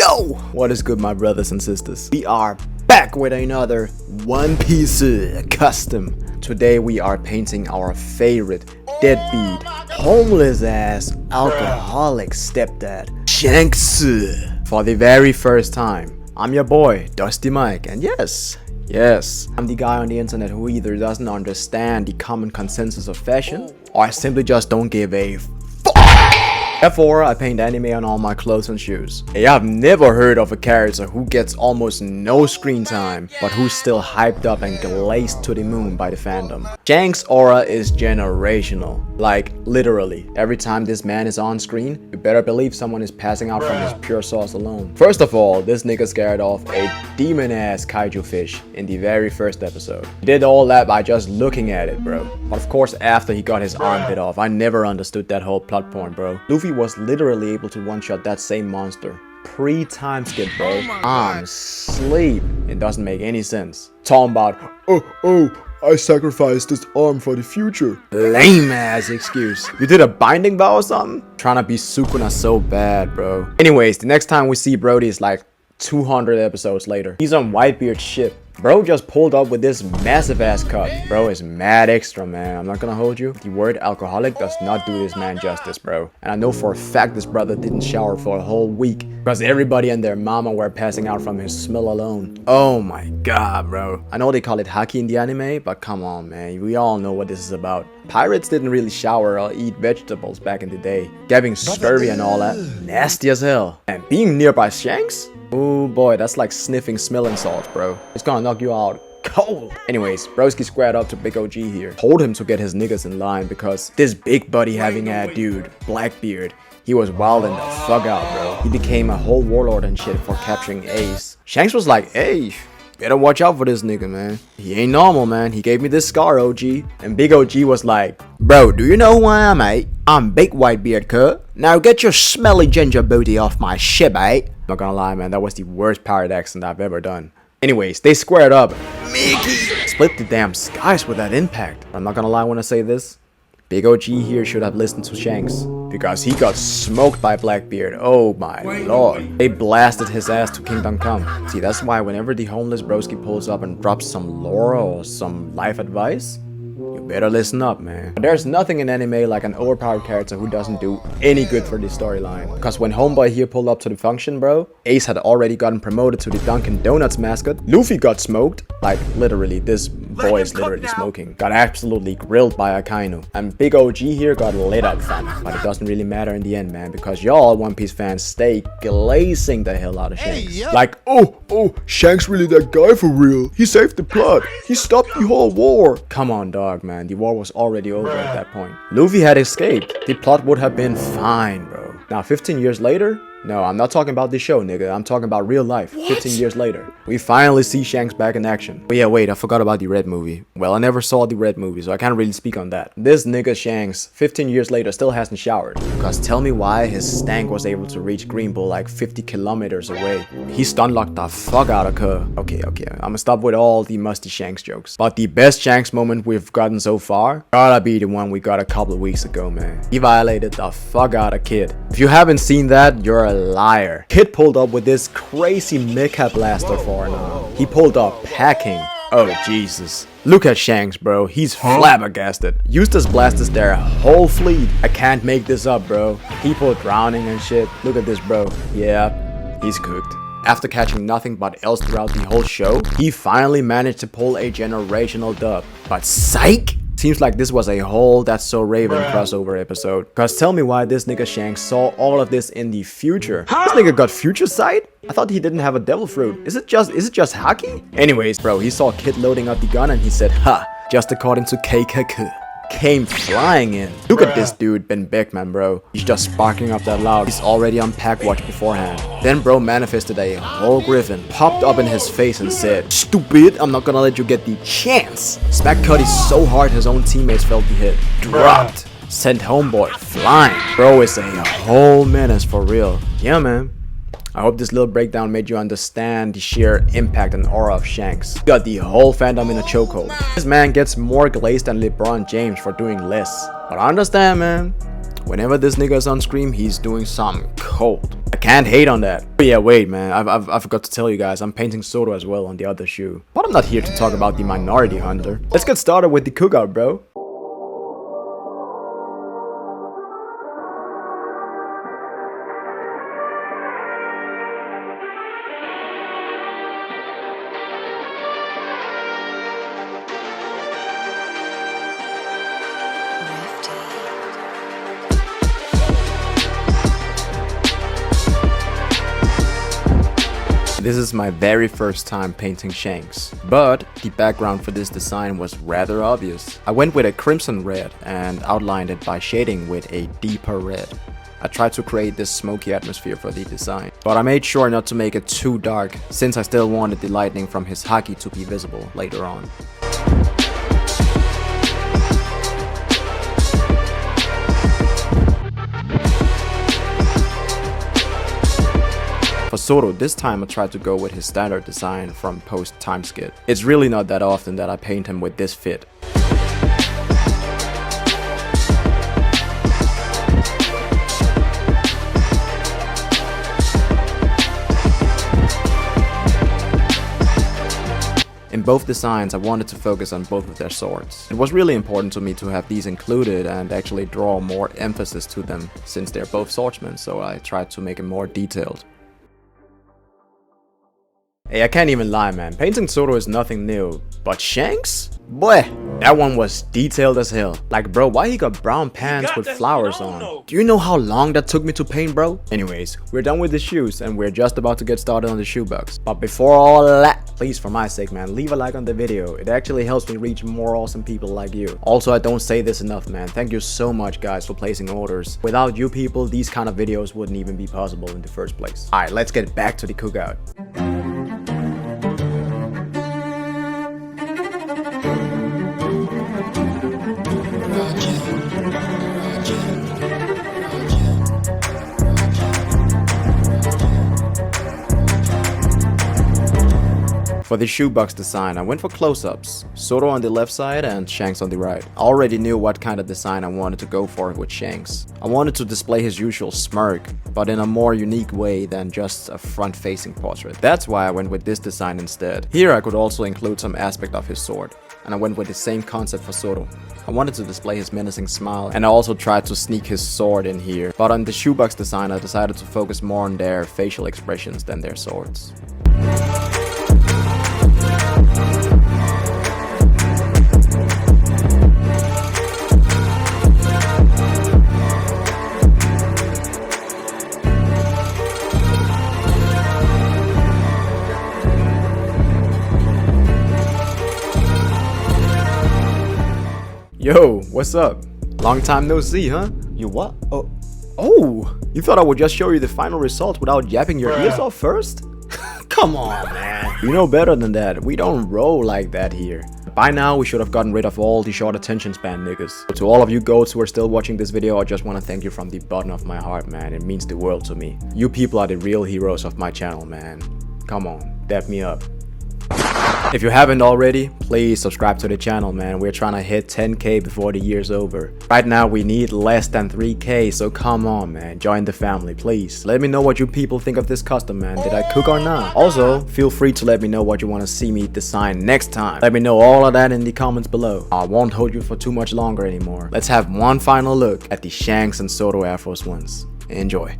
Yo! What is good, my brothers and sisters? We are back with another One Piece custom. Today we are painting our favorite deadbeat, homeless ass, alcoholic stepdad, Shanks, for the very first time. I'm your boy, Dusty Mike, and yes, I'm the guy on the internet who either doesn't understand the common consensus of fashion, or I simply just don't give a Therefore, I paint anime on all my clothes and shoes. Hey, I've never heard of a character who gets almost no screen time, but who's still hyped up and glazed to the moon by the fandom. Shanks' aura is generational. Like, literally, every time this man is on screen, you better believe someone is passing out from his pure sauce alone. First of all, this nigga scared off a demon-ass kaiju fish in the very first episode. He did all that by just looking at it, bro. But of course, after he got his arm bit off, I never understood that whole plot point, bro. Luffy was literally able to one-shot that same monster pre-time skip, bro. I'm sleep. It doesn't make any sense. Talking about, I sacrificed this arm for the future. Lame ass excuse. You did a binding vow or something? Trying to be Sukuna so bad, bro. Anyways, the next time we see Brody is like 200 episodes later. He's on Whitebeard's ship. Bro just pulled up with this massive ass cut. Bro is mad extra, man. I'm not gonna hold you. The word alcoholic does not do this man justice, bro. And I know for a fact this brother didn't shower for a whole week because everybody and their mama were passing out from his smell alone. Oh my god, bro. I know they call it haki in the anime, but come on, man. We all know what this is about. Pirates didn't really shower or eat vegetables back in the day. Getting scurvy and all that. Nasty as hell. And being nearby Shanks? Oh boy, that's like sniffing smelling salts, bro. It's gonna knock you out cold. Anyways, broski squared up to Big OG here. Told him to get his niggas in line because this big buddy having a dude, Blackbeard, he was wilding the fuck out, bro. He became a whole warlord and shit for capturing Ace. Shanks was like, hey, better watch out for this nigga, man. He ain't normal, man. He gave me this scar, OG. And Big OG was like, bro, do you know who I am, mate? I'm Big Whitebeard, Kurt. Now get your smelly ginger booty off my ship, mate. Not gonna lie, man, that was the worst pirate accent I've ever done. Anyways, they squared up. Mickey split the damn skies with that impact. I'm not gonna lie when I say this. Big OG here should have listened to Shanks, because he got smoked by Blackbeard. Oh my lord. They blasted his ass to Kingdom Come. See, that's why whenever the homeless broski pulls up and drops some lore or some life advice, you better listen up, man. But there's nothing in anime like an overpowered character who doesn't do any good for the storyline. Because when Homeboy here pulled up to the function, bro, Ace had already gotten promoted to the Dunkin' Donuts mascot. Luffy got smoked. Like, literally, this boy is literally smoking. Got absolutely grilled by Akainu. And Big OG here got lit up, fam. But it doesn't really matter in the end, man. Because y'all One Piece fans stay glazing the hell out of Shanks. Like, oh, Shanks really that guy for real. He saved the plot. He stopped the whole war. Come on, dog, man. The war was already over at that point. Luffy had escaped. The plot would have been fine, bro. Now, 15 years later? No, I'm not talking about the show, nigga. I'm talking about real life. 15 years later. We finally see Shanks back in action. But yeah, wait, I forgot about the Red movie. Well, I never saw the Red movie, so I can't really speak on that. This nigga Shanks, 15 years later, still hasn't showered. Because tell me why his stank was able to reach Green Bull like 50 kilometers away. He stun-locked the fuck out of Kerr. Okay, I'ma stop with all the musty Shanks jokes. But the best Shanks moment we've gotten so far gotta be the one we got a couple of weeks ago, man. He violated the fuck out of Kid. If you haven't seen that, you're a liar. Kid pulled up with this crazy mecha blaster for now. He pulled up packing. Oh Jesus. Look at Shanks, bro. He's flabbergasted. Eustace blasted their whole fleet. I can't make this up, bro. People drowning and shit. Look at this, bro. Yeah, he's cooked. After catching nothing but L's throughout the whole show, he finally managed to pull a generational dub. But psych! Seems like this was a whole That's So Raven crossover episode. Cause tell me why this nigga Shanks saw all of this in the future. This nigga got future sight? I thought he didn't have a devil fruit. Is it just haki? Anyways, bro, he saw Kid loading up the gun and he said, ha, just according to KKK. Came flying in. Look at this dude, Ben Beckman, bro. He's just sparking up that loud. He's already on pack watch beforehand. Then bro manifested a whole griffin, popped up in his face and said, stupid, I'm not gonna let you get the chance. Smack Cuddy so hard his own teammates felt the hit. Dropped. Sent Homeboy flying. Bro is a whole menace for real. Yeah, man. I hope this little breakdown made you understand the sheer impact and aura of Shanks. Got the whole fandom in a chokehold. This man gets more glazed than LeBron James for doing less. But I understand, man. Whenever this nigga is on screen, he's doing something cold. I can't hate on that. But yeah, wait, man. I forgot to tell you guys, I'm painting Zoro as well on the other shoe. But I'm not here to talk about the minority hunter. Let's get started with the cookout, bro. This is my very first time painting Shanks, but the background for this design was rather obvious. I went with a crimson red and outlined it by shading with a deeper red. I tried to create this smoky atmosphere for the design, but I made sure not to make it too dark since I still wanted the lightning from his haki to be visible later on. For Zoro, this time I tried to go with his standard design from post time skip. It's really not that often that I paint him with this fit. In both designs, I wanted to focus on both of their swords. It was really important to me to have these included and actually draw more emphasis to them since they're both swordsmen, so I tried to make it more detailed. Hey, I can't even lie, man. Painting Zoro is nothing new, but Shanks? Boy, that one was detailed as hell. Like, bro, why he got brown pants with flowers on? Do you know how long that took me to paint, bro? Anyways, we're done with the shoes and we're just about to get started on the shoebox. But before all that, please, for my sake, man, leave a like on the video. It actually helps me reach more awesome people like you. Also, I don't say this enough, man. Thank you so much, guys, for placing orders. Without you people, these kind of videos wouldn't even be possible in the first place. Alright, let's get back to the cookout. For the shoebox design, I went for close-ups, Zoro on the left side and Shanks on the right. I already knew what kind of design I wanted to go for with Shanks. I wanted to display his usual smirk, but in a more unique way than just a front-facing portrait. That's why I went with this design instead. Here I could also include some aspect of his sword, and I went with the same concept for Zoro. I wanted to display his menacing smile, and I also tried to sneak his sword in here. But on the shoebox design, I decided to focus more on their facial expressions than their swords. Yo, what's up? Long time no see, huh? You what? Oh, you thought I would just show you the final result without yapping your ears off first? Come on, man. You know better than that. We don't roll like that here. By now, we should have gotten rid of all the short attention span niggas. To all of you goats who are still watching this video, I just want to thank you from the bottom of my heart, man. It means the world to me. You people are the real heroes of my channel, man. Come on, dap me up. If you haven't already, please subscribe to the channel, man. We're trying to hit 10k before the year's over. Right now we need less than 3k, so come on, man, join the family, please. Let me know what you people think of this custom, man. Did I cook or not? Also, feel free to let me know what you want to see me design next time. Let me know all of that in the comments below. I won't hold you for too much longer anymore. Let's have one final look at the Shanks and Zoro AF1'S. Enjoy.